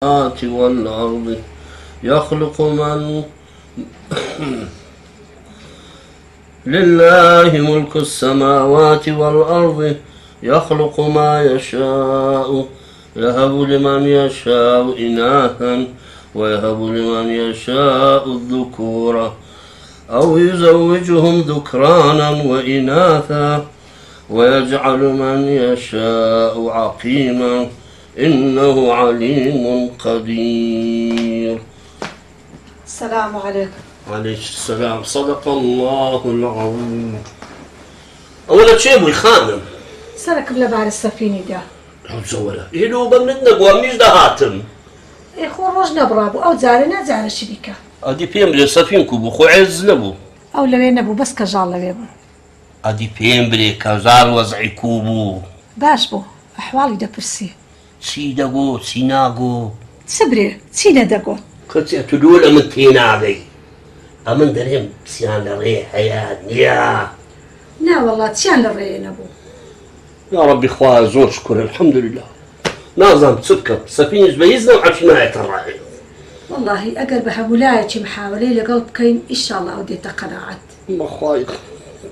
السماوات والأرض يخلق من لله ملك السماوات والأرض يخلق ما يشاء يهب لمن يشاء إناثا ويهب لمن يشاء الذكور أو يزوجهم ذكرانا وإناثا ويجعل من يشاء عقيما إنه عليم قدير. السلام عليكم. عليك السلام. صدق الله العظيم. أولا شيء بوي خانم سرك بلا بار السفينة ده زولا يلو بمننا قوامنيش ده هاتم إخو روجنا برابو أو زارنا زار الشركة أدي بيم بلي سفينكو بخو عز نبو أو لوين نبو بس كجال لوين أدي بيم بلي كزار وزعي كوبو باش بو أحوالي ده برسي سي دقو سيناقو سبري سينا دقو كنت تدول أمن تيناغي أمن دريم سيان لري حياة يا لا والله تشان للرين أبو يا ربي خواه زور شكر الحمد لله نازم تسكر سفينة بيزنا وعشنا يتراعي والله أقرب حبولايك محاولي لقلب كين إن شاء الله وديت قناعات ما خواي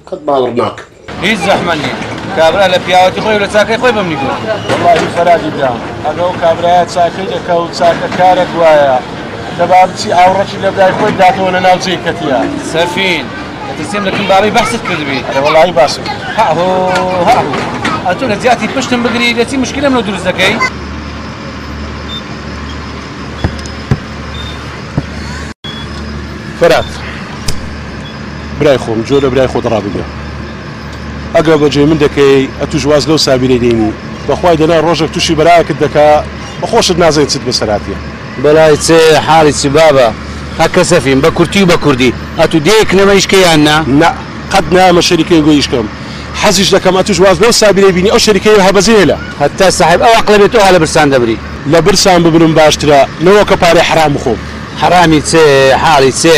قد بالرناك هیچ زەحمەتی کابرا لە پیاوەتی خۆی لە چاکەی خۆی بەم نیگوت والله فەرادی برام ئەگەڵ کابرایە چاکەی دەکەوت چاکە کارێک وایە دەبا بچی ئاوڕەکی لە برای خۆی داتەوە لە ناو جێکەتیە سەفین دەترسیم لە کەمباڕی بەحست کردبی ئەرە وەڵاهی باسم هاهۆ ئەتۆ لە جیاتی پشتم بگری لە چی مشکلەم لەو دروست دەکەی فەرات برای خۆم جۆ لە برای خۆت ڕابگە ئەگەر بەجێ من دەکەی ئەتوش وازگە و سابیرەی دێنی بەخوای دەنا ڕۆژێک تووشی بەرایەکت دەکا بەخۆشت نازانیت چت بەسەراتیە بەلای چێ حاڵی چی بابە هەکە سەفین بە کورتی و بە کوردی ئەتو دێک نەمە ئیشکەیان نا نا قەت نامە شەریکەی گۆیشکەم حەزیش دەکەم ئەتوش وازگە و سابیرەی بینی ئەو شەریکەی هەبەزێلە هەتا ساحب ئەو عەقڵە بێت ئەوها لە برسان دەبری لە برسان ببرم باشترە نەوەکە پارەی حرام بخۆم حرامی چێ حاڵی چێ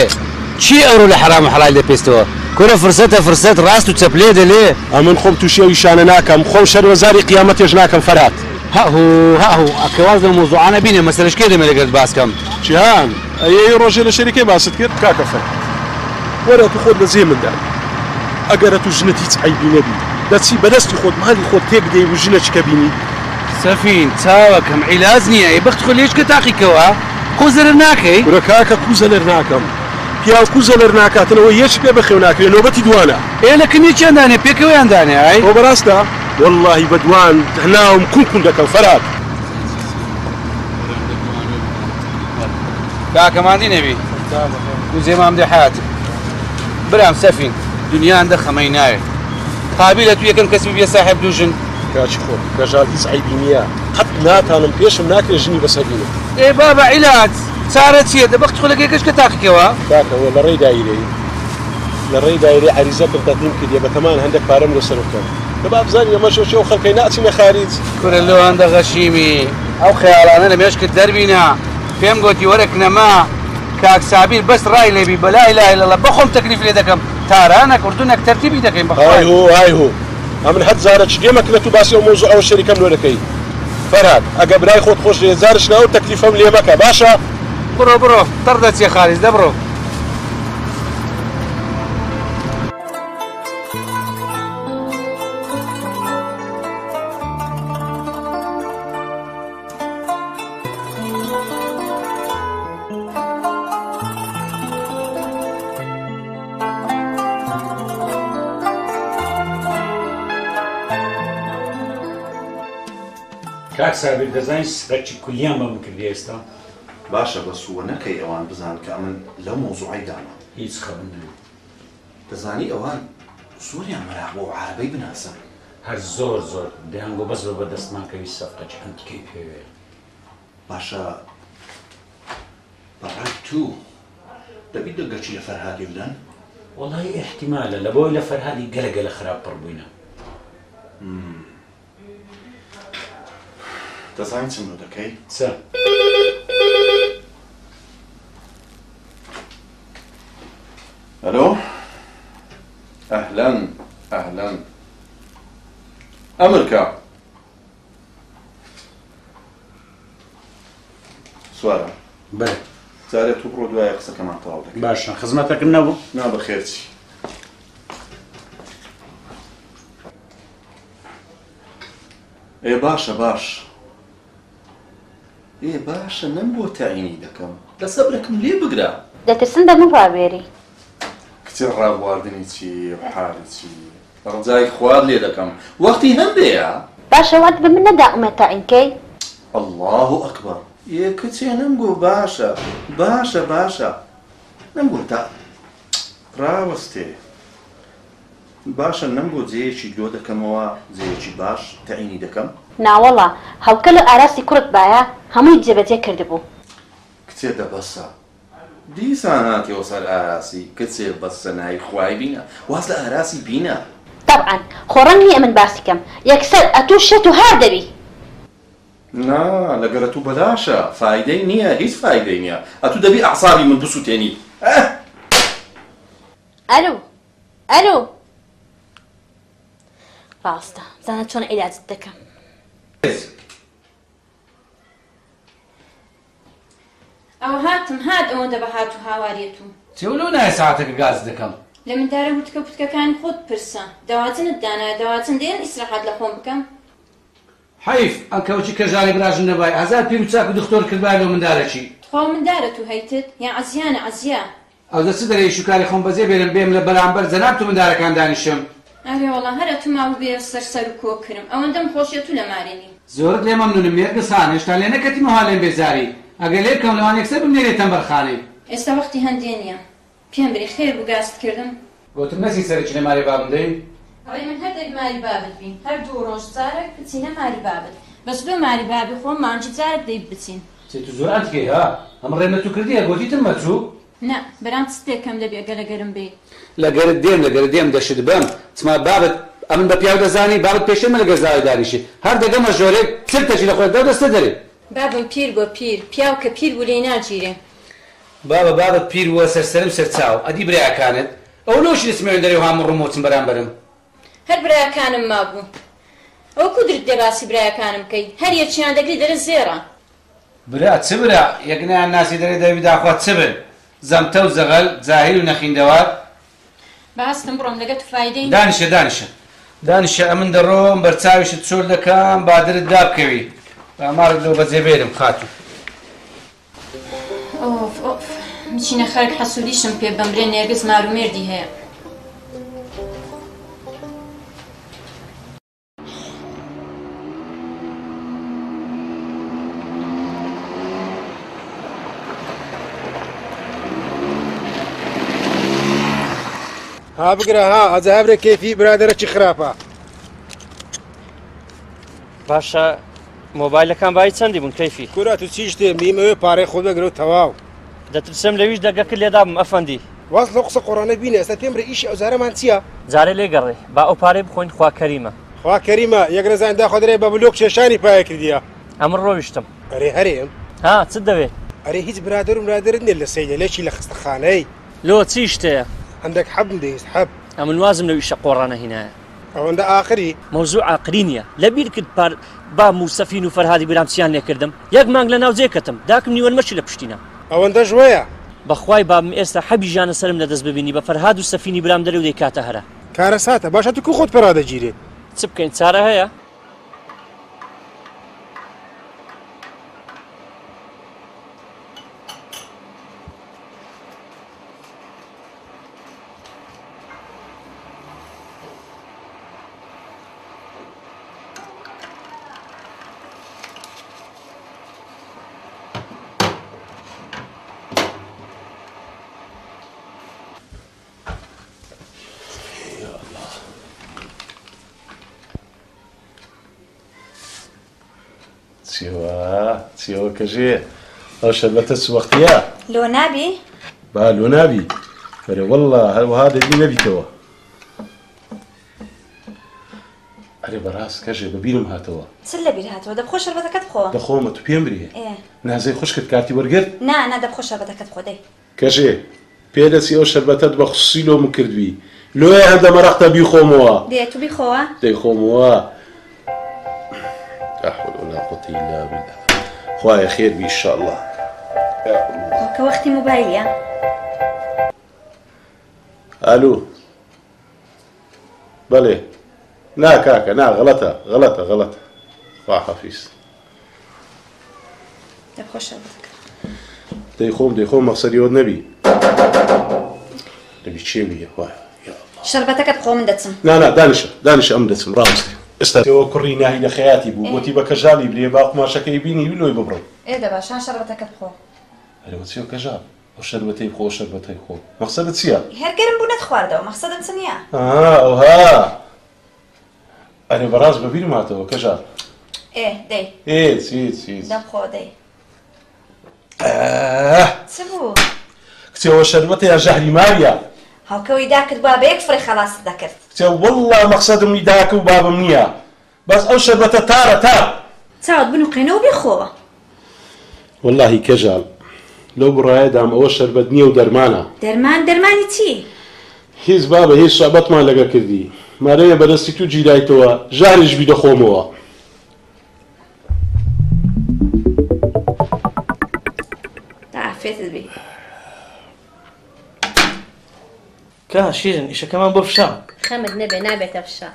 چی ئەوڕۆ لە حرام و حەڵال دەپێستەوە کورە فرسەتە فرسەت ڕاست و چەپلێ دەلێ ئەمن خۆم تووشی ئەو ئیشانە ناکەم خۆم شەروەزاری قیامەتێش ناکەم فەرات هاهو ئەکەواز لە مۆزوعانە بینێ مەسەلەشکێ دەمێ لەگەڵت باسکەم جیهان ئەیە ڕۆژێ لە شەریکەی باست کرد کاکە فەرات وەرە تو خۆت لە زێ مندا ئەگەرە تو ژنت هیچ عیبی نەبی دەچی بەدەستی خۆت مالی خۆت تێک دەی و ژنەچکە بینی سەفین چاوەکەم عیلاج نییە ئەی بەخت خۆ لێشکە تاقیکەوە قوزەرە ناکەی ورە کاکە کوزە لەر ناکەم پیاو کوزە لەر ناکاتنەوە یەک پێ بەخێو ناکرێت نۆبەتی دوانە ئێ لە کنیچیان دانێ پێکەوەیان دانێ ئای بۆ بەڕاستە واللهی بەدوان هەناوم کون دەکەم فەرات کاکەماندی نەبی کوزێ مام دێ حیاتم برام سەفین دنیا هەندە خەمەی نایە قابلە تو یەکەم کەسی بێ ساحب دوو ژن کاچی خۆم کەژال هیچ عیبی نییە قەت ناتانم پێشم ناکرێت ژنی بەسەرینە ئێ بابە عیلاج چارە چییە دەبەخت خۆ لەگەی کەشکە تاقیکەوە کاکەوە لە ڕێی دایرەی لە ڕێی دایرەی عەریزەتم تەقدیم کردیە بەتەمان هەندێک پارەم لەسەر بکەم دەبا بزانین ئەمە شەوشێ و خەڵکەی ناچینە خارج کورە لەو هەندە غەشیمی ئەو خەیاڵانە لە مێشکت دەربینە پێم گوتی وەرەک نەما کاک سابیر بەس ڕای لێبی بەلای لای لەڵە بەخۆم تەکلیف لێ دەکەم تارانە کوردونەك تەرتیبی دەکەین بەخوای هایهۆ ئەمن حەت زارە چ دێمە کە تو باسی ئەو مۆزوع ئەوە شەریکەم لۆ دەکەی فەرات ئەگە برای خۆت خۆش لێ زارش ناو تەکلیفەم لێ مەکە باشە بڕۆ تەڕ دەچێ خاریز دەبڕۆ کاک سابیر دەزانین سرەکی کولیان بەم کردی ئێستا باشە بە سووە نەکەی ئەوان بزان کە ئەمن لەو مۆزوعی دانا هیچ خەبر نەبێت دەزانی ئەوان زۆریان مەراق بۆ عارەبەی بناسن هەر زۆر دەیانگۆ بەس بە بەدەستمانکەوی سەفقەکی هەندکەی پێوێ باشە بەڕای تو دەبی دەگەچی لە فەرهادی بدەن وەڵای ئێحتیمالە لە بۆی لە فەرهادی گەلە خراپ پڕ بووینە دەزانین چم دەکەی چە ئەلۆ ئەهلەن ئەمریکا سوارە بەێ جارێت تو بڕۆ دوایە قسەکەمان تەواو دەکەین. باشە خزمەتەکەم نەبوو نا بەخێرچی. باشە باش. باشە من بۆ تاینی دەکەم. لە سەبرەکەم لێ بگرە. دەترسم بە من ڕابێری. کچێ ڕابواردنی چی حالی چی؟ ڕجای خوارد لێ دەکەم. وەختی هەم بێە؟ باشە وات بە من نەدا ئەمە تاینکەی؟ الله ئەکبەر. کچێ نەمگۆ باشە باشە باشە. نەمگۆ تا ڕاوەستێ. باشە نەمگۆ جێیەکی لۆ دەکەمەوە جێیەکی باش تاینی دەکەم. ناوەڵا هەڵکە لە ئاراسی کوڕت باە هەمووی جێبەجێ کردبوو. کچێ دەبەسە. دیسان هاتیەوە سەر ئاراسی کچێ بەسە ناوی خوای بینە واز لە ئاراسی بینە. طبعا خۆڕەنگ نییە من باسی کەم یەکسەر ئەتوو شەت و هار دەبی. نا لەگەرە تو بەداشە فایدەی نییە هیچ فایدەی نییە ئەتوو دەبی ئەعسابی من بسووتێنی. ئەلو ئەلو ڕاستە زانە چۆن عیلاجت دەکەم. ئەو هاتم هات ئەوەندە بە هات و هاواریەت و چێولۆ نایە ساعتێکە گاز دەکەم. لە مندارە وتکە پوتکەکانی خۆت پرسە داواتنت دانایە داواتن دێن ئیسراحەت لە خۆم بکەم. حیف ئەم کەوچی کەژاری براژن نەبای هەزار پیر و چاک و دکتۆر کردبای لەو مندارەچی. خۆ مندارە تو هەیتت یان عەزیانە عەزیە. ئەو دەچ دەرەی شوکاری خۆم بەجێ بێنم بێم لە بەرامبەر جەناب تو مندارەکان دانیشم. ئەرێ وەڵا هەرە تو ماوە بێ سەر و کۆکرم ئەوەندەم خۆشیە تو لە مارێنی. زۆرت لێ مەمنونم مێرگس هان هێشتا لێ نەکەتیمەوە هاڵێن بێزاری ئەگەر لێ بکەم لەوان یەکسەر بمنێرێتەم بەرخانەی. ئێستا وەختی هەندێ نییە پێم بری خێر بوو گاست کردم. گوتم نەسی سەرکی لە ماری بابم دەی؟ ئەوەی من هەردێک ماری بابت بین هەر دوو ڕۆژ جارێک بچینە ماری بابت بەس بێ ماری بابی خۆم مانجی جارێک دەی بچین. چێ تو زۆر ئەنتکەی ها ئەم ڕێمە تو کردیە گۆتیتم مەچوو؟ نە بەرام ستێکم لەبێ گەلەگەرم بێ. لەگەرت دێم دەشت بم چما بابت ئەمن بە پیاو دەزانی بابت پێشێمە لەگەر زاوی دانیشی هەر دەگەمە ژۆرێک چرتەکی لە خۆت دەستە دەرێ. بابم پیر بۆ پیر پیاو کە پیر بوو لێ ناگیرێ. بابت پیر وە سەرسەرم سەرچاو ئەدی برایەکانت ئەو نۆشی دەسمێن دەرێ و هەموو ڕمۆچم بەرامبەرم. هەر برایەکانم مابوو ئەو کودرت دێ باسی برایەکانم بکەی هەر یەکیان دەگری دەرە زێڕە. برا چ برا یەکنیان ناسی دەرێ دەوی داخوا چ بن زەمتە و زەغەل جاهیل و نەخیندەوار. بەهەستم بڕۆم لەگە تو فایدەی دانیشە ئەمن دەڕۆم بەرچاویشت چۆر دەکەم بادرت دابکەوی ئامارت لەو بەجێ بێرم خاتو. ئۆف ئۆف میچینە خەرک حەسوودیشم پێ بەمرێ نێرگز مارومێردی هەیە. ها بگرە ها ئەجا هەبرێ کەیفی برادەرەکی خراپە. باشە مۆبایلەکان بای چەندی بوون کەیفی؟ کورا تو چی شتێ میمەوێ پارەی خۆ بەگرە و تەواو. دەترسم لەویش دەگەکرد لێدابم ئەفەندی. واز لەو قسە قۆڕانە بینە ئێستا پێم برە ئیشی ئەوزارەمان چییە؟ جارێ لێگەڕێ با ئەو پارەی بخۆین خوا کەریمە. خوا کەریمە یەک ڕێزاندا خۆدرێ بە بلۆک کێشانی پایە کردیە. ئەمن ڕۆیشتم. ئەرێ هەرێم؟ ها چت دەوێت؟ ئەرێ هیچ برادر و برادرت نیە لە سەیدەلێکی لە خستەخانەی. لۆ چی شتەیە؟ هەندێک حەبم دەویست حەب. ئەمن وازم لەو ئیشە قۆڕانە هینایە. ئەوەندە ئاخری؟ مەوزوع عاقلی نییە لەبیر کرد پار با موسەفین و فەرهادی برامچیان لێ کردم یەک مانگ لە ناو جێکەتم داکم نیوەرمەشی لە پشتینە. ئەوەندە ژوەیە؟ بەخوای بابم ئێستا حەبی ژانە سرم لەدەست ببینی بە فەرهاد و سەفینی برام دەرێ و دەیکاتە هەرە. کارە ساتە باشە تو خۆت پەرادەگیرێت. چ بکەین چارە هەیە؟ چیەوە کەژێ ئەو شەربەتە چ وەختیە؟ لۆ نابی؟ با لۆ نابی بەرێ وەڵڵا هەروەها دەبی نەبیتەوە. ئەرێ بەڕاست کەژێ بەبیرم هاتەوە. چ لەبیر هاتەوە دەبخۆ شەربەتەکەت خۆ؟ دەخۆمە تو پێم بریێ. نازەی خوشکت کاتی وەرگرت؟ نا دەبخۆ شەربەتەکەت خۆ دەی. کەژێ پێدەچی ئەو شەربەتەت بە خوسوسی لۆم کردوی لۆیە هەندە مەرەختە بیخۆمەوە. دێ تو بیخۆوە؟ دەیخۆمەوە. لا حول ولا قوة إلا بالله. خوایە خێر بی ئینشاءالله. كوقتي موبايلي. الو بلي نا كاكا نا غلطة خوا حفيظ دەخۆ شەربەتەکە دەیخۆم مەقسەدی ئەوە نەبی چێ بیە وایە شەربەتەکە بخۆ من دەچم. نا دانیشە ئەم دەچم ڕاستی ئێستا تێوە کوڕی ناهی لە خەیاتی بوو گوتی بە کەژاڵی برێ با قماشەکەی بینی لۆی ببڕێ ئێدە باشان شەربەتەکە بخۆ. ئەرەوە چێ کەژاڵ ئەو شەربەتەی خۆ شەربەتەی خۆ مەقسەدت چییە؟ هەرگەرم بوو نەتخواردەوە مەقسەدم چ نییە؟ ئەوها ئەرێ بەڕاست بەبیر ماتەوە کەژاڵ دەی چیت دەبخۆ دەی چ بوو؟ کچێوە شەربەتە یا ژەهری ماریە هاوکەوی داکرد با بە یەک فڕێ خەڵاست دەکرد. کچێ وەڵڵا مەقسەدم داکە و بابم نییە بەس ئەو شەربەتە تارە چاوت بنوقێنەوە بێخۆوە. وەڵڵاهی کەژاڵ لەو بڕایەدام ئەوە شەربەت نییە و دەرمانە. دەرمانی چی؟ هیچ بابە هیچ سوابەتمان لەگە کردی مارەیە بەدەستی تو گیرایتەوە ژاریش بی دەخۆمەوە. عافێتت بێ. کا شیرن ئیشەکەمان بۆ فشا. خەمت نەبێ نابێتە فشا.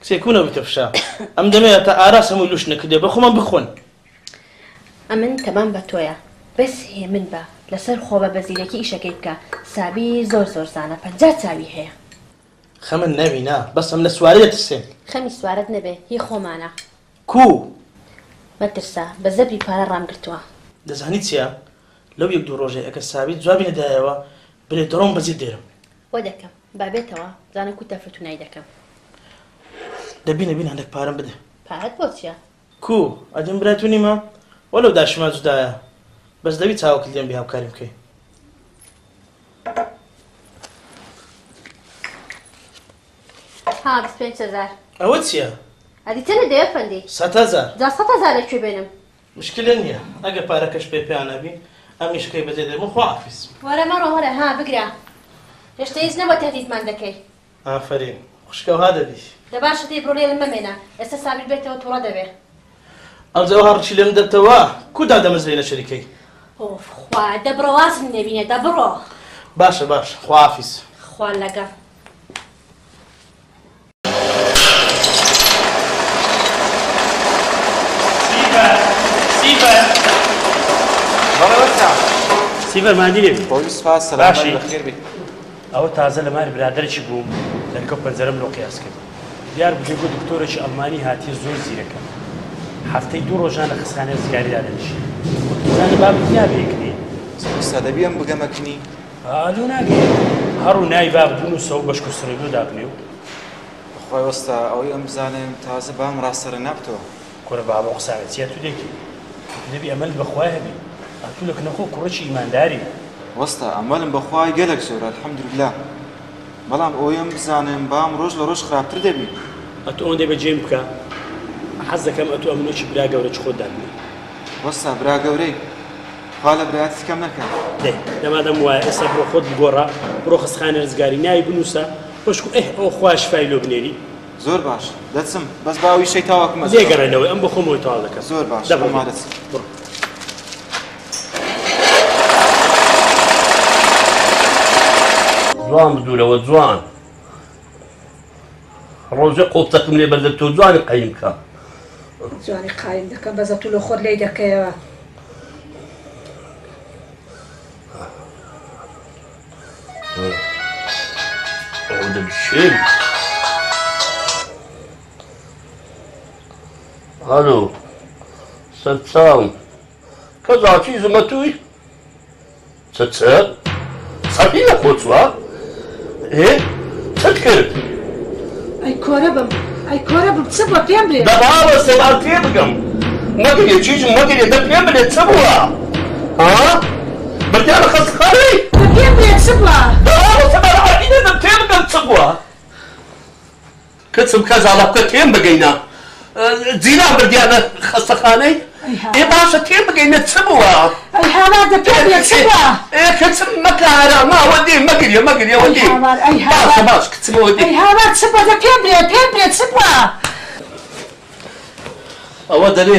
کچێکو نەبێتە فشا. ئەم دەمەیە تا ئاراس هەمووی لوش نەکردێ بە خۆمان بخۆن. ئەمن تەمام بە تۆیە. بەس هێ من بە لەسەر خۆ بە بەزیرەکی ئیشەکەی بکە سابی زۆر زانە 50 چاوی هەیە. خەمن نەبینا بەس ئەم لە سوارەیە ترسێن. خەمی سوارەت نەبێ هی خۆمانە. کو مەترسە بە زەبی پارە ڕامگرتووە. دەزانی چییە؟ لەو یەک دوو ڕۆژێ ئەگەر سابی جوابی نەدایەوە بلێ دەڕۆم بەزیر دێرم. وە دەکەم بابێتەوە زانە کو تەفرەتونایی دەکەم. دەبینە هەندێک پارەم بدە. پارەت بۆ چییە؟ کو ئەدەم برای تو نیمە وەلەو داشما جودایە بەس دەوی چاوەکە لێم بێ هاوکاری بکەی. ها 25,000. ئەوە چییە؟ ئەدیتەنە دەیە فەندی 100,000. جا 100,000 لەکوێ بێنم؟ مشکلە نییە ئەگە پارەکەش پێیان نەبی ئەم میشکەی بەجێ دەرمە خواحافیز. وەرە مەڕۆ وەرە ها بگرە هێشتا هیچ نەبە تهدیدمان دەکەی. ئافرین خوشکەوها دەبی. دەباشە دێ بڕۆ لێ مەمێنە ئێستا سابیر بێتەوە تووڕە دەبێ. ئەمجەوە هەڕچی لێم دەتەوە کودا دەمەزرێ لە شەریکەی. ئۆف خوا دەبڕۆ وازم نەبینێ دەبڕۆ. باشە خواحافیز. خوا لەگەڵ. سیڤەر مادی لێ باشی بەخێر بیت. ئەوە تازە لە ماری برادەرێکی بووم دەرکە پەنجەرەم لۆ قیاس کرد دیار بجێگۆ دکتۆرێکی ئەڵمانی هاتیە زۆر زیرەکە هەفتەی 2 ڕۆژان لە خستخانەیە زیاریدا دەنیشێ زانە بابت یابێکنی سادەبی ئەم بگەمەکنی ئالۆ ناگەێ هەڕوو ناوی باب بنووسە و بەشک و سڕێگۆ دابنێ و بەخوای وەستا ئەوەی ئەم بزانم تازە بام ڕاستەرە نابتەوە کۆرە بابە قساوێت چیا تو دێکی نەبی ئەمەل بەخوای هەبێ ئەتوو لە کنەخۆ کوڕەکی ئیمانداری وەستا ئەمەلم بەخوای گەلێک زۆرە الحەمدوللا بەڵام ئەوەم بزانم بام ڕۆژ لە ڕۆژ خراپتر دەبی ئەتۆ ئەوەندەی بەجێم بکە حەز دەکەم ئەتۆ ئەمنۆکی برا گەورە چ خۆت دابنێ وەستا برا گەورەی خوا لە برایەتی کەم نەکەن دێ دەمادەم وایە ئێستا بڕۆ خۆت بگۆڕە بڕۆ خستخانە ڕزگاری ناوی بنووسە پشک و ئەو خوا شفای لۆ بنێری زۆر باش دەچم بەس باوی شەیتاوەکمە دێگەڕێنەوەی ئەم بە خۆمەوەی تەواو دەکەم زۆر باش دەبڕۆ جوان بدورەوە جوان ڕۆژە قۆڵتەکم لێ بەردە تۆ جوانی قەیم کە جوانی قایم دەکەم بەزە تو لە خۆت لی دەکەیەوە ئەوە دەبشێن هەلو سەرچاوم کەزاکی زمە توی چە سەفی نەخۆچوە چت کرد ئەی کۆرە بم چ بە پێم بێ دەباوە سێبار پێ بگەم مەگرێ چیزم مەگرێ دە پێم بێت چ بووە بردیانە خەستخانەی بە پێم بێ چ بووە دەباوە سێبار عەقیدە دە پێ بگەم چ بووە کەچم کەزاڵە بکە تێم بگەینە جینا بردیانە خەستەخانەی ئێ باشە تێم بگەینە چ بووە ئەی هاوار دە پێم بێ چ بووە کەچم مەکارە ماوە دێ مەگریە وەدێ باشە باش کچمەوە دێ ئەی هاوار چ بووە دە پێم بێ چ بووە ئەوە دەرێ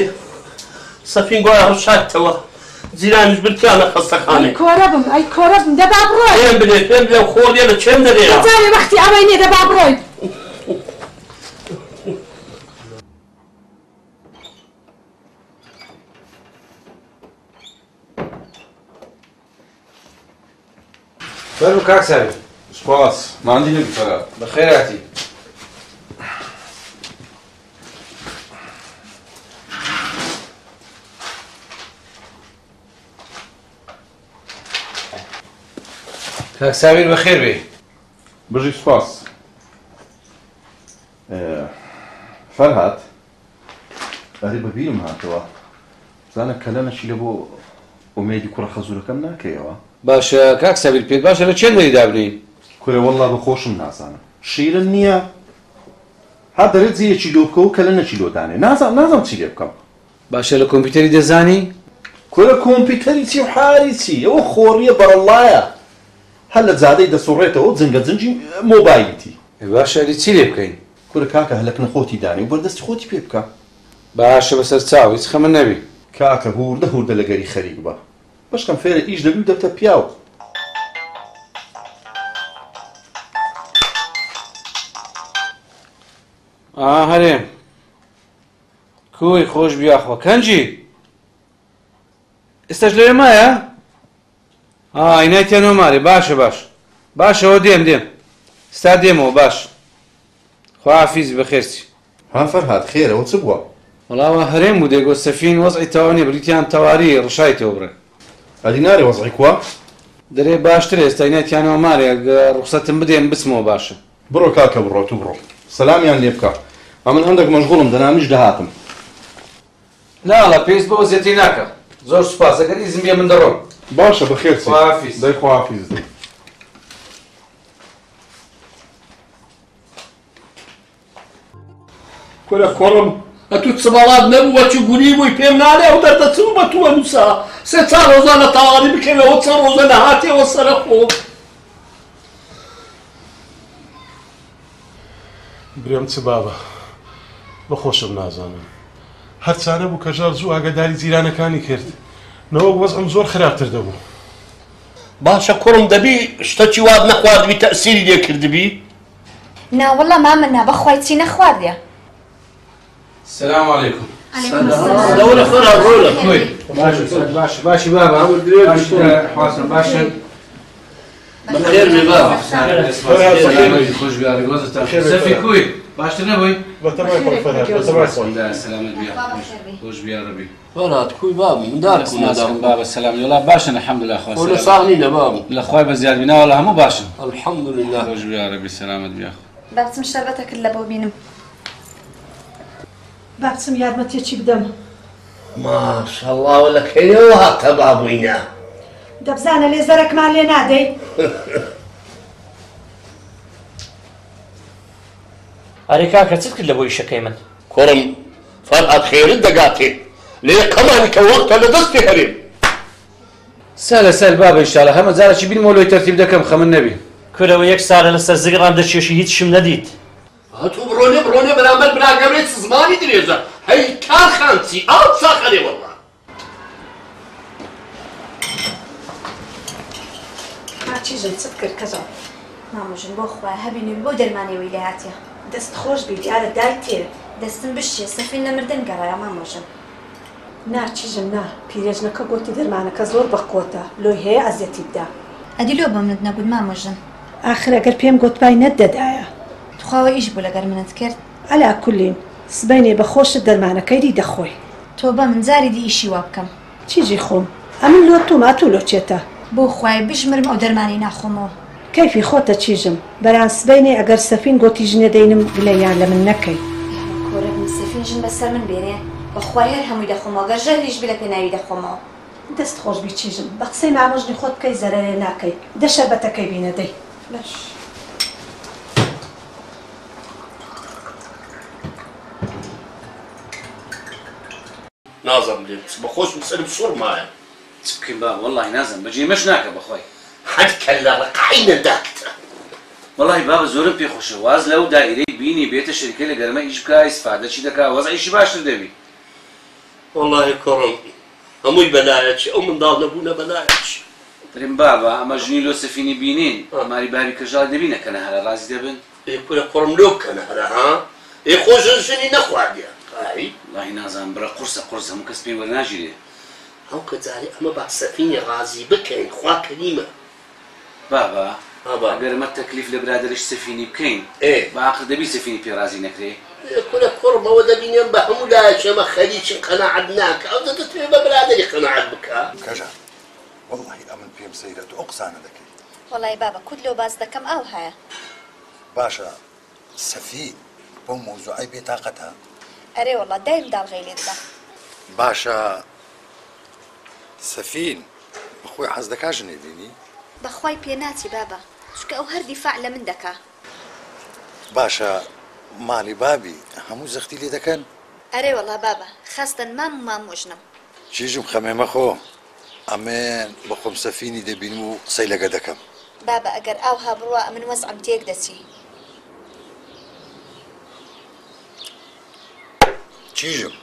سەفین گوایە هەڵشاتەوە زیرانیش برکیانە خەستەخانەی ئەی کۆرەبم دەبا بڕۆی پێم بڵێ خۆڵیە لە چێم دەرێ جارێ وەختی ئەوەی نێ دەبا بڕۆی بەرو کاک ساوی سپاس ماندی نەبی فەرات بەخێراتی کاک ساویر بەخێر بێ بژی سپاس فەرهات ئەرێ بەبیرم هاتەوە زانە کەلەنەشی لە بۆ ئومێدی کوڕە خەزوورەکەم ناکەیەوە باشە کاک ساویر پێت باشە لە چێن دەری دابنین کورێ وەڵڵا بەخۆشم نازانم شیرن نییە ها دەرێت زیەکی لۆ بکە و کەلەنەکی لۆدانێ نازانم چی لێ بکەم باشە لە کۆمپیوتەری دەزانی کورە کۆمپیوتەری چی و حاری چی ئەوە خۆڕیە بەرەڵایە هەر لە جادەی دەسوڕێتەوە جنگە جنجی مۆبایلیتی باشە چی لێ بکەین کورە کاکە هەلەکنە خۆتی دانی و بەردەستی خۆتی پێ بکە باشە بەسەر چاو هیچ خەمە نەبی کاکە هوردە لەگەری خەریک بە بەشکەم فێرە ئیش دەبی و دەبتە پیاو هەرێم کوی خۆش بیاخۆ کەنجی ئێستاش لێرە مایە ئینایتیانەوە مارێ باشە باشەوە دێم ستا دێمەوە باش خواحافیزی بەخێرچی ها فەرهاد خێرەوە چ بووە وەڵاوە هەرێم بوو دێگۆ سەفین وەزعی تاوانێ بریتیان تەواری ڕشایتەوە بڕێ ئەدی نارێ وەزعی کووە دەرێ باشتر ئێستا ئینایتیانەوە مارێ ڕوخسەتم بدێم بچمەوە باشە بڕۆ کاکە بڕۆ تو بڕۆ سەلامیان لێ بکە ئەمن هەندێک مەشغوڵم دەنامیش دەهاتم ناڵە پێویست بەوە زیاتری ناکە زۆر سوپاس ئەگەر ئیزم بێ من دەڕۆم باشە بەخێرچی خواحافیز دەی خواحافیز دەی کورە کۆڕم ئەتو چبەڵات نەبووە چ گولی بووی پێم نالێ ئەو دەردەچم بە تووە نووسا سێ چار ڕۆژە لە تاوانی بکەوێەوە چەند ڕۆژە نەهاتێەوە سەرە خۆ برێم چ بابە بەخۆشم نازانم هەرچانە بوو کەژار زوو ئاگاداری جیرانەکانی کرد نەوەک وەزعم زۆر خراپتر دەبوو باشە کوڕم دەبی شتەکی واد نەخواردبی تەسیری لێ کردبی ناوەڵە مامەنا بەخوای چی نەخواردیە السلام عليكم دولة خير الرولة كوي باشي بابا حواسم باشا بخير يا بابا خوش بياري غوزة سفي كوي باش تنبوي بتمام لا سلامة بيا خوش بيا ربي فرات كوي بابا من دارك بابا السلام والله باشا الحمد لله خوش ولا صاغني لبابا الاخوي بزياد بنا والله مو باشا الحمد لله خوش بيا ربي سلامة بيا بابتم شربتك اللي بو بينم بابچم یارمەتێکی بدەم ما شاء الله ولا كيني وهاك بابوينا دەبزانە لێ زەرەکمان لێ نادەی ئەرێ کاکە چت کرد لە بۆ ئیشەکەی من كرم فرحت خير دقاتي ليه كمان كوقت لدستي هريم سال بابا ان شاء الله هم زارشي بين مولوي ترتيب دكم خمن نبي کورەوە یەک ساڵە لەسەر زگران دەچێشی هیچ شم نەدیت هاتو بروني برامبر براقبريت زماني دريزة هاي كار خانتي او تساخري والله چیژم چت کرد کەزاڵ مامۆژن بۆ خوای هەبینی بۆ دەرمانەوەی لە هاتیە دەست خۆش بیت یارە دای تێ دەستم بشێ سەفین لە مردن گەڕایە مامۆژن ناچیژم نا پیرێژنەکە گوتی دەرمانەکە زۆر بەقۆتە لۆی هەیە ئەزیەتی بدا ئەدی لۆ بە منت نەگوت مامۆژن ئاخر ئەگەر پێم گوتبای نەتدەدایە توخواوە ئیش بوو لەگەر منت کرد ئەلا کولین سبەینێ بەخۆشت دەرمانەکەیری دەخۆی تۆ بە من جاری دی ئیشی وا بکەم چیجی خۆم ئەمن لۆ تومات و لۆچێتە بۆ خوای بژمرم ئەو دەرمانی ناخۆمەوە کەیفی خۆتە چیژم بەران سبەینێ ئەگەر سەفین گۆتی ژنە دەینم گلەیان لە من نەکەی کۆرە من سەفین ژن بەسەر من بێنێ بەخوای هەر هەمووی دەخۆمەوە گەر ژەهریش بێ لە پێناوی دەخۆمەوە دەست خۆش بی چیژم بە قسەی مامۆژنی خۆت بکەی زەرەرێ ناکەی دە شەربەتەکەی بینە دەی باش نازم لێت بەخۆش سەرم سوڕ مایە چ بکەین بابا والله نازم بەجێ مەش ناکە بەخوای حەد کەلە ڕقعی نەداکتە والله بابا زۆرم پێ خۆشە واز لەو دایرەی بینی بێتە شەریکە لە گەرمە ئیش بکە ئیسفادەچی دەکا وەزعیشی باشتر دەبی والله کوڕم هەمووی بەلایەکی ئەو منداڵ نەبوونە بەلایەکی بریم بابا ئەمە ژنی لۆ سەفینی بینین ماری بابی کەژاڵ دەبینە کە نەهارە ڕازی دەبن کورە کوڕم لۆ بکەنە هەرە ها خۆشن ژنی نەخواردیە وڵی نازانم برە قورسە قورس هەموو کەس پێی وەرناژیرێ ئەو کە جارێ ئەمە با سەفینی ڕازی بکەین خوا کەریمە بابا ئەگەر ئەمە تەکلیف لە برادەرش سەفینی بکەین بەعاقل دەبی سەفینی پێڕازی نەکرێ کورە کوڕمەوە دەبینێن بە هەموو لایەکێمە خەریکن قەناعەت ناکە ئەو دەتوێ بە برادەری قەناعەت بکە کەژە وەڵڵاهی ئەمن پێم سەیرە تو ئەو قسانە دەکەی وەڵای بابا کورد لۆ باز دەکەم ئەو هەیە باشە سەفین بۆ مۆزوعی بێتاقەتە ئەرێ وەڵا دایم داڵغەی لێ دەدا باشە سەفین بەخۆی حەز دەکا ژنێ بینی بەخوای پێ ناچی بابا چکە ئەو هەر دیفاع لە من دەکا باشە ماڵی بابی هەموو زەختی لێ دەکەن ئەرێ وەڵا بابا خەستن مام و مامۆژنم چیژم خەمێمە خۆ ئەمێن بە خۆم سەفینی دەبینم و قسەی لەگە دەکەم بابا ئەگەر ئاو هابڕوە من وەزعم تێک دەچی چیژم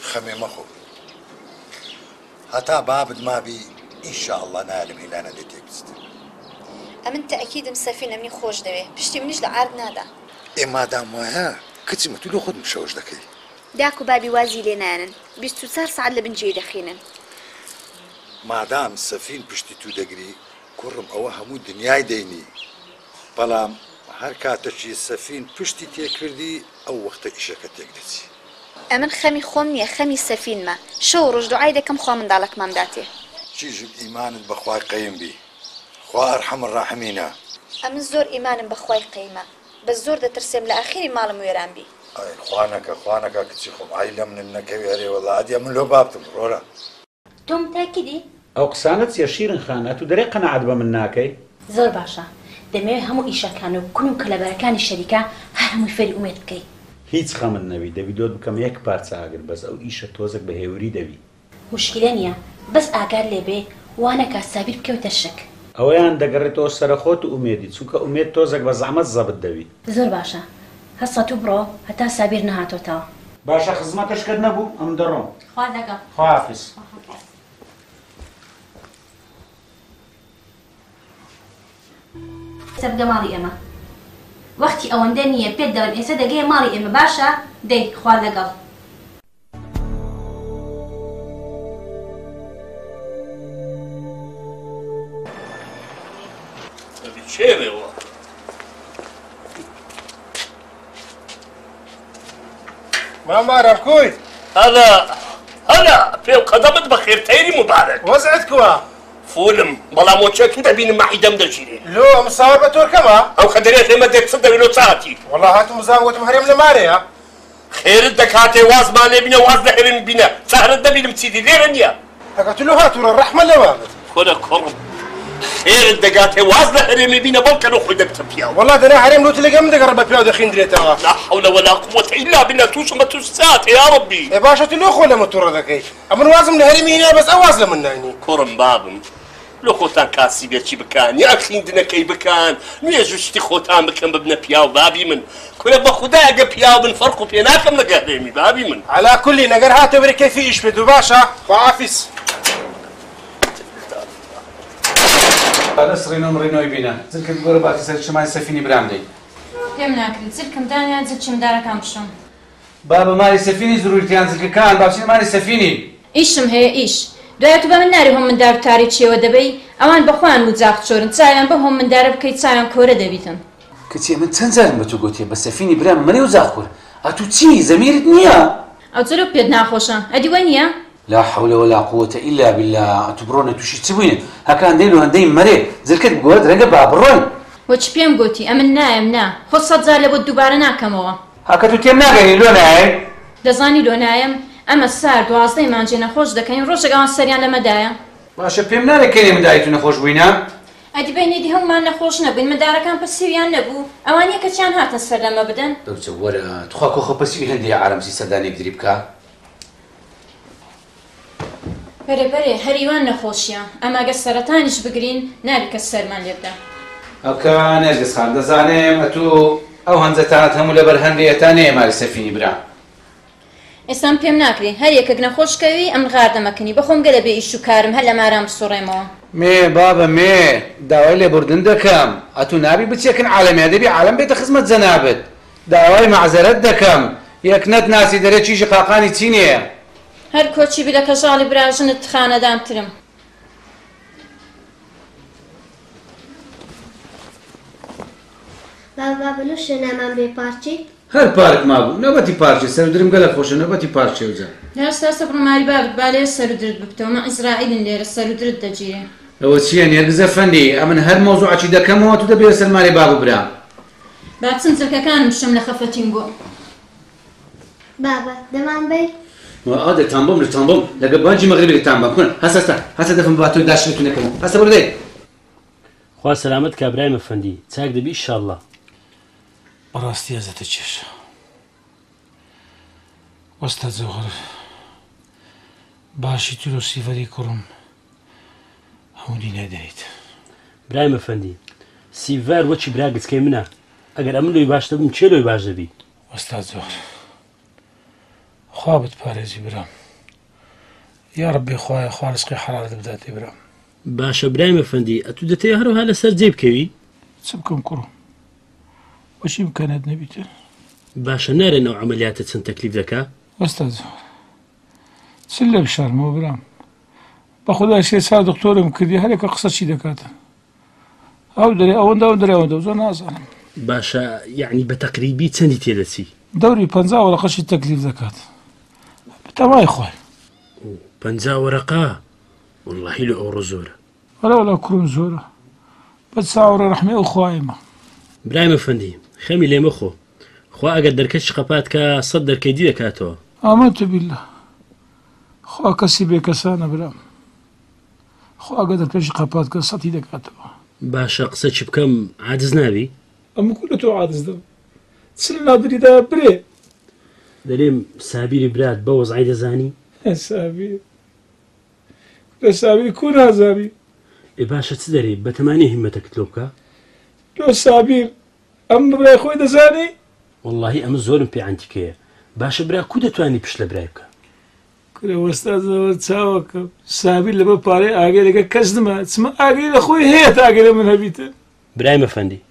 خەمێمە خۆ هەتا بابت مابی ئینشاءڵڵا نالم هیلانە لێ تێک بستن ئەمن تەئەکیدم سەفینە منی خۆش دەوێ پشتی منیش لە عارد نادا ئێمادام وایە کچمە تو لە خۆتم شەوش دەکەی داک و بابی وازی لێ نانن 24 ساعت لە بنجێ دەخینن مادام سەفین پشتی تو دەگری کوڕم ئەوە هەموو دنیای دەینی بەڵام هەر کاتەشی سەفین پشتی تێکردی ئەو وەختە ئیشەکە تێک دەچی ئەمن خەمی خۆم نییە خەمی سەفینمە شەو ڕۆژ دوعای دەکەم خوا منداڵەکمان داتێ چیژم ئیمانت بەخوای قەیم بی خوا ئەرحەم ڕاحمینە ئەمن زۆر ئیمانم بەخوای قەیمە بە زۆر دەترسێم لە ئاخری ماڵم وێران بی خوانەکە کچی خۆم ئای لە منم نەکەوی هەرێ وەڵا ئەدیا من لۆ بابتم ڕۆرە تۆم تاکیدی ئەو قسانت چیە شیرن خانە تو دەرێ قەنەعەت بە من ناکەی زۆر باشە دەمەوێت هەموو ئیشەکان و کون و کەلەبەرەکانی شەریکە هەر هەمووی فەری ئومێد بکەیت هیچ خەمن نەوی دەبی دۆت بکەم یەک پارچە ئاگر بەس ئەو ئیشە تۆزێک بە هێوری دەبی مشکلە نییە بەس ئاگار لێبێ وانەکە سابیر بکەوتە شک ئەوەیان دەگەڕێتەوە سەرخۆت و ئومێدی چونکە ئومێد تۆزێک بە زەحمەت زەبت دەوی زۆر باشە هەسەت و بڕۆ هەتا سابیر نەهاتۆتەوە باشە خزمەتەشکرد نەبوو ئەم دەڕۆم خوا دەگەم خواحافظ سەبگە ماڵی ئێمە وەختی ئەوەندە نییە پێت دەڵێم ئێستا دەگەیە ماڵی ئێمە باشە دەی خوا لەگەڵ چێوێەوە مامارە بکوی هەلا پێ قەدەمت بە خێرتەیری مبارەک وەزعت کووە فولم بەڵام مۆچەکە دەبینم مەعیدەم دەگیرێ لۆ ئەم ساوە بە تۆرکەمە ئەو خەدەرێت ئێمە دێکسە دەوێنەوە چاتی وەڵا هاتم بزان وتم هەرێم لە مارەیە خێرت دەکاتێ وازمان لێ بینە واز لە هەرێم بینە چارت دەبینم چیدی لێرە نییە ئەگە تو لۆ هاتوورە ڕەحمە لەوابێت خۆرە کوڕم خێرت دەگاتێ واز لە هەرێمی بینە بەڵکەن و خۆی دەبتە پیاوە وەڵا دەرێ هەرێم لۆت لەگە من دەگەڕ بە پیاو دەخیندرێتەوە لا حول ولا قوة إلا بالله توشمە توش ساتێ یا ڕەبی باشە تو لۆ خۆ لەمە تووڕە دەکەی ئەمن وازم لە هەرێمی هینە بەس ئەو واز لە من نانی کوڕم بابم لۆ خۆتان کاسیبێکی بکان یا خیندنەکەی بکان نوێژشتی خۆتان بکەن ببنە پیاو بابی من کورە بە خوددا ئەگە پیاو بن فەرق و پێ ناکەم لە گەهرێمی بابی من عەلا کولی نەگەر هاتە بەرە کەفی ئیش بێت و باشە خواحافیز دەسڕینەوە ڕێنەوەی بینە زرکت گۆرە باکە سەر شمای سەفینی برام دەی پێم ناکرێت زرکم دانیان زر چمدارەکان بشم بابە ماری سەفینی زروریتیان زرکەکان باوچین ماری سەفینی ئیشم هەیە ئیش دوای تو بە من ناری هۆم مندار و تاری چێوە دەبەی ئەوان بەخۆیان موجاق چۆرن چایان بە هۆم مندارە بکەیت چایان کۆرە دەبیتن کچێ من چەند جارم بە تو گوتێ بە سەفینی برام منێ و زاخۆر ئەتو چی زەمیرت نییە ئەو جۆرە پێت ناخۆشە ئەدی وە نییە لا حول ولا قوة إلا بالله ئەتو بڕۆنە تووشی چ بووینە هەکان دەین و هەندەی مەرێ زرکت گوت ڕەنگە با بڕۆین وەچ پێم گوتی ئەمن نایم نا خۆ سەد جار لە بۆ دووبارە ناکەمەوە هەکە تو تێم ناگەنی لۆ نایە دەزانی لۆ نایم ئەمە سار 12 مانجێ نەخۆش دەکەین ڕۆژێک ئەوان سەریان لەمەدایە باشە پێم نارێکێنێ مندایت و نەخۆش بووینە ئەدی بینیدی هەمومان نەخۆش نەبووین مندارەکان پەسیویان نەبوو ئەوانیە کەچیان هاتن سەر لەمە بدەن دەوچە وەرە تخوا کۆخە پەسیوی هەندی عالەمسی سەردانێک دری بکە بەرێ هەریوان نەخۆشیە ئەماگە سەرەتانیش بگرین نابی کە سەرمان لێ بدە ئەوکە نێرگس خان دەزانێم ئەتوو ئەو هەنجەتانت هەموو لەبەر هەندێتانەیە ماری سەفینی برا ئێستام پێم ناکرێ هەر یەکێک نەخۆشکەوی ئەم غار دەمەکەنی بەخۆم گەلە بێ ئیش و کارم هەر لە مارام بسوڕێمەوە. مێ بابە مێ داوای لێبوردن دەکەم ئەتو نابی بچێکن عالەمێ دەبی عالەم بێتە خزمەت جەنابەت داوای مەعزەرەت دەکەم یەکنەت ناسی دەرێ چیژی قاقانی چینەیە هەر کۆچی بلە کەژاڵی براژنت خانەدامترم. بابا بلو شوێنەمان بێ پارچی هەر پارک مابوو نەبەتی پارچی سەرودرم گەلە خۆشە نەبەتی پارچێ وجە داستا سەبڕماری بابت با لێ سەرودرت بکتەوە مە ئیزرائیلن لێرە سەرودرت دەگیرێ. ئەوە چییە نێرگزە فەندی ئەمن هەر مۆزوعاتی دەکەمەوە تو دەبێت سەرماری بابو برام با چنچەکەکانم شم لە خەفەتیم بۆ. بابا دەمان بێ ئادە تام بۆم لەگە بانجی مەغربی تام بام کونە هەستا دەفم بە تۆی داشتتو نەکەم هەستە بردەی خوا سەلامەت کە برای مەفەندی چاک دەبی ئینشاڵڵا. بەڕاستی ئەزەتە چێش وەستا جەوهەر باشی تر و سیڤەری کوڕم هەمووی نەدەیت. برای مەفەندی سیڤەر وەچی برا گچکەی منە ئەگەر ئەمن لۆی باش دەبم چێ لۆی باش دەبی. وەستا جەوهەر خوا بتپارێزی برام یا ڕەبی خوایە خوا ڕزقی حەڵالت بداتێ برام. باشە برای مەفەندی ئەتو دەتەوێت هەروەها لەسەر جێ بکەوی؟ چ بکەم کوڕم وەچی بکەنێت نەبیتە. باشە نارێنەوە عەمەلیاتە چەند تەکلیف دەکا؟ وەستا جەوهەر چ لێ بشارمەوە برام بەخودای سێ سا دکتۆرم کردی هەرێکە قسە چی دەکاتە ئەو دەرێ ئەوەندە و دەرێەوەندە زۆر نازانم. باشە یعنی بە تەقریبی چەندی تێدەچی؟ دەوری 50 وەرەقەشی تەکلیف دەکات بتەمای خۆی 50 وەرەقە وەڵڵاهی لە ئەوڕۆ زۆرە. وەڵا کوڕم زۆرە بە چاوەڕە ڕەحمێ و خوایمە. برای مەفەندی خەمی لێ مەخۆ خوا ئەگەر دەرکەش قەپات کە 100 دەرکەی دی دەکاتەوە. ئامەتە بیللا خوا کەسی بێکەسانە برام خوا ئەگەر دەرکەشی قەپات کە 100 دەکاتەوە. باشە قسە چی بکەم عاجز نابی؟ ئەمە کو لە تۆ عاجز دەم چ لە نادریدا برێ دەرێم سابیری برات بە وەزعی دەزانی؟ سابیر لە سابیر کو نازانی؟ ئێ باشە چ دەرێ بەتەمانی هیمەتەکت لۆ بکە؟ لۆ سابیر ئەم برای خۆی دەزانی؟ وەڵڵاهی ئەمە زۆرم پێ ئەنتیکەیە. باشە برا کو دەتوانی پشت لە برای بکە؟ کرێ وەستازەوە چاوەکە سابیر لەبە پارەی ئاگەرێکە کەس نما چمە ئاگەری لە خۆی هەیە تا ئاگەرە من هەبیتە. برای مەفەندی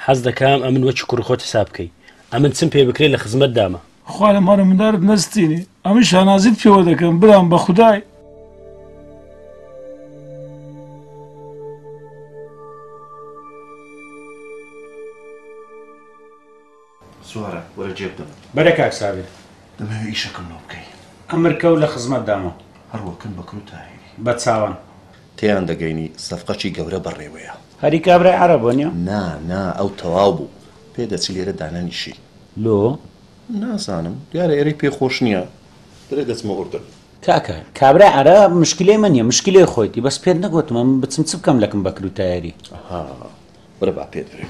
حەز دەکەم ئەمن وەچی کوڕخۆت حساب بکەی ئەمن چم پێ بکرێت لە خزمەت دامە. خوا لە ماڕە مندارت نەستینی ئەمن شانازیت پێوە دەکەم برام بە خودای. سوارە وەرە جێ بدەم بەرە کاک سابیر دەمەوێت ئیشەکەم لۆ بکەی ئەمرکە و لە خزمەت دامە هەروەکەن بە کرو تاهێری بە چاوان تێیان دەگەینی سەفقەچی گەورە بەڕێوەیە. هەری کابرای عەرەبۆ نیە؟ نا ئەو تەواو بوو پێ دەچی لێرە دانەنیشی لۆ نازانم دیارە ئێرەی پێخۆش نییە دەرێ دەچمە ئوردن. کاکە کابرای عەرە مشکلەی من نیە مشکلەی خۆیتی بەس پێت نەگوتم ئەم بچم چ بکەم لەکەم بە کرو تایاری. وەرە با پێت برێ.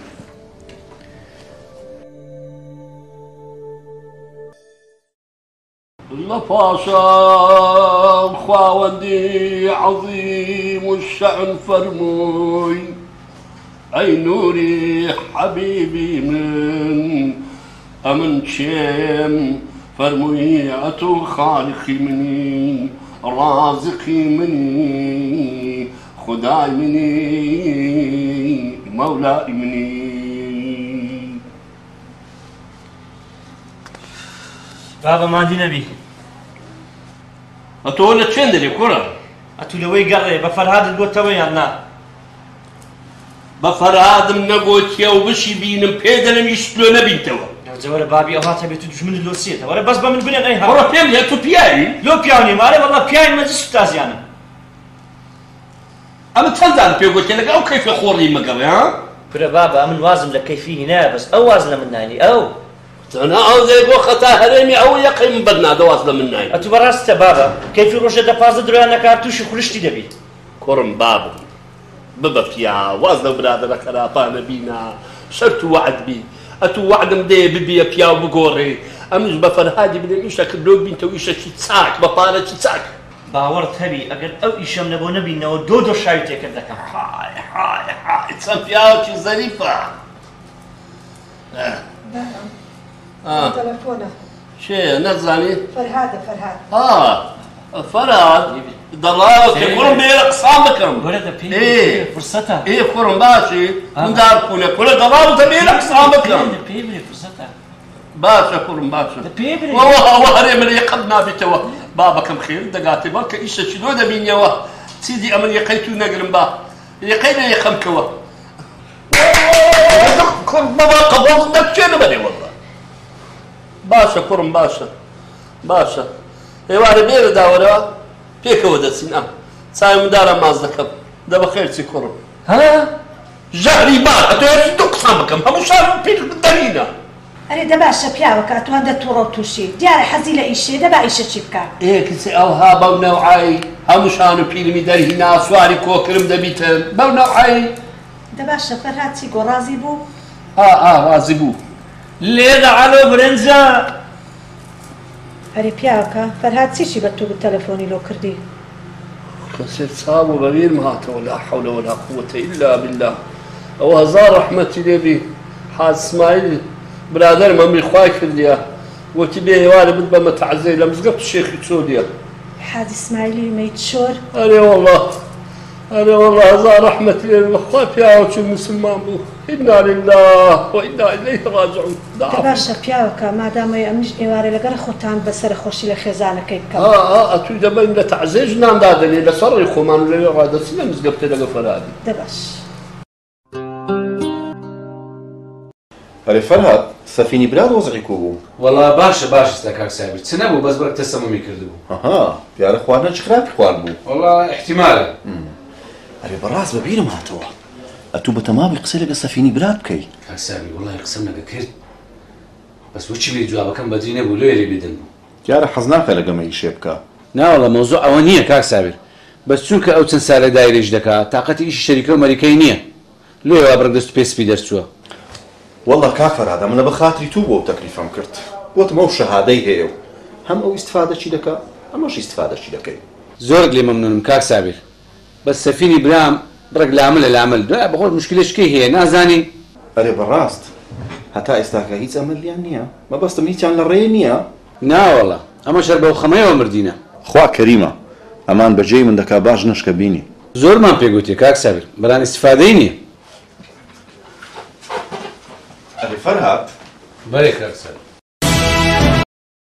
لپاشان خواوندی عظیم الشأن فرموی ای نوری حبیبی من امن چیم فرموی اتو خالقی منی رازقی منی خدای منی مولای منی. بابا مادی نەبی ئەتۆ لە چێن دەرێ کوڕە؟ ئەتو لەوەی گەڕێ بە فەرهادت گۆتەوە یان نا؟ بە فەرهادم نەگۆتیە و بشی بینم پێ دەڵێم هیچ لۆ نەبینتەوە. جەوەرە بابی ئەو هاتە بێت و دوژمنت لۆ سێتە وەرە بەس بە من بنێن ئەی کوڕە پێم لێ تۆ پیاوی؟ لۆ پیاونی مارە وەڵڵا پیاوی مەجلیس سوتازیانم. ئەمە چەندان پێ گوتیە لەگە ئەو کەیفە خۆڕی مەگەڕێ ها؟ کورە بابا من وازم لە کەیفی هینایە بەس ئەو واز لە من نانی ئەو تەنها ئەو دەی بۆ خەتا هەرێمی ئەو یەقی من بەرنادە واز لە من نانی. ئەتو بەڕاستە بابا کەیفی ڕۆژە دەپازە درۆیان نەکات تووشی خوشتی دەبیت. کوڕم بابم ببە پیا واز لەو برادەرە خراپانە بینا شەرت و وعد بی ئەتو وعدم دێ ببیە پیا و بگۆڕێ ئەمش بە فەرهادی بدەم ئیشەکرد لۆ بینتەوە ئیشەکی چاک بە پارەکی چاک. باوەڕت هەبی ئەگەر ئەو ئیشەم نەبوو نەبینەوە دۆ شاوی تێکرد دەکەم. چەند پیاوەکی زەریفە. تەلەفۆنە شێ نەزانی فەرهادە فەرهاد فەرهاد دەڵاوەکە کوڕم بێرە قسام بکەم فرسەتە کوڕم باشی مندار کوونە کورە دەڵاوتە بێرە قسام بکەم پێ برێ فرسەتە باشە کوڕم باشە هەرێ من یەقەت نابێتەوە بابەکەم خێر دەگاتێ بەڵکە ئیشەکی دۆ دەبینیەوە چیدی ئەمن یەقەی تو نەگرم با یەقەی لە یەخەمکەوە بابا قەبڵ نەبچێنە بەرێ وەڵڵا باشە کوڕم باشە ئێوارە بێرە داوەرەوە پێکەوە دەچین ئەم چای مندارە ماز دەکەم دەبە خێرچی کوڕم ژەهری بار ئەتۆ دوو قسە بکەم هەموو شار پێ دەرینە ئەرێ دەباشە پیاوەکە ئەتوانە تووڕە و تووشی دیارە حەزی لە ئیشێ دەبا ئیشە چی بکە کچی ئەوها بەو نەوعایی هەمووشان و پیرمی دەرهینا سواری کۆکرم دەبیتن بەو نەوعایی دەباشە فەرهاد چی گۆڕازی بوو وازی بوو لێدە عەلۆ برنجە ئەرێ پیاوەکە فەرهاد چیشی بە تۆ تەلەفۆنی لۆ کردی کەسێ چاو و بەبیرم هاتەوە لا حەولە ولا قووەتە ئیلا بالله ئەوە هەزار ڕەحمەتی لێبی حاج اسماعیل برادر مەمی خوای کردیە وەتی بێ هێوارە بت بەمە تەعزیە لە مزگەوت شێخی چۆلیە حاج اسماعیلی مەیت شۆر ئەرێ والله هەزار ڕەحمەتی لێبی بەخوا پیاوە چون مسلمان بوو ئینا لله وئینا ئیلەیه ڕاجعون دەباشە پیاوەکە مادامەیە ئەمنیش ئێوارە لەگەڵ خۆتان بەسەر خۆشی لە خێزانەکەی بکەم ئەتوی دەبین لە تەعزیە ژنان دادەنێ لەسەر ڕێی خۆمان لەوێ ڕادەچین لە مزگەوتە لەگە فەرهادی دەباش ئەرێ فەرهاد سەفینی براد وەزعی کۆ بوو وەڵا باشە کاک سابر چ نەبوو بەس بەرەکتە سەمومی کردبوو پیارە خواردنە چ خراپی خوارد بوو وەڵا احتیمالە ئەرێ بەڕاست بەبیرم هاتەوە ئەتوو بە تەمامی قسەی لەگە سەفینی براد بکەی کاک سابر وەڵای قسەم لەگە کرد بەس بۆچی بێ جوابەکەم بەدری نەبوو لێ لێ بێدن بوو دیارە حەز ناکە لەگەمە ئیشێ بکە ناوەڵە مەوزوع ئەوە نییە کاک سابر بەس چونکە ئەو چەند سالە دایرێژ دەکات تااقەتی ئیشی شەریکە و مەریکەی نییە لێوە بەرگدەست و پێسپی دەرچووە والله کاک فەرهاد منە بە خاتری تو بۆ تەکلیفم کرد وتم ئەو شەهادەی هەیە و هەم ئەو ئیستفادەچی دەکا ئەمەش ئیستفادەچی دەکەی زۆرت لێ مەمنونم کاک سابر بەس سەفینی برام بڕێک لامل لە لامل دوای بەخۆت مشکلەشکەی هەیە نازانی ئەرێ بەڕاست هەتا ئێستاکە هیچ ئەمەلیان نییە مەبەستم هیچیان لە ڕێ نییە ناوەڵە ئەمە شەر بەو خەمەیەوە مردینە خوا کەریمە ئەمان بەجێی من دەکا باش نشکە بینی زۆرمان پێگوتێ کاک سابر بەران ئیستفادەی نییە ئەرێ فەرهاد بەرێ کاک سابر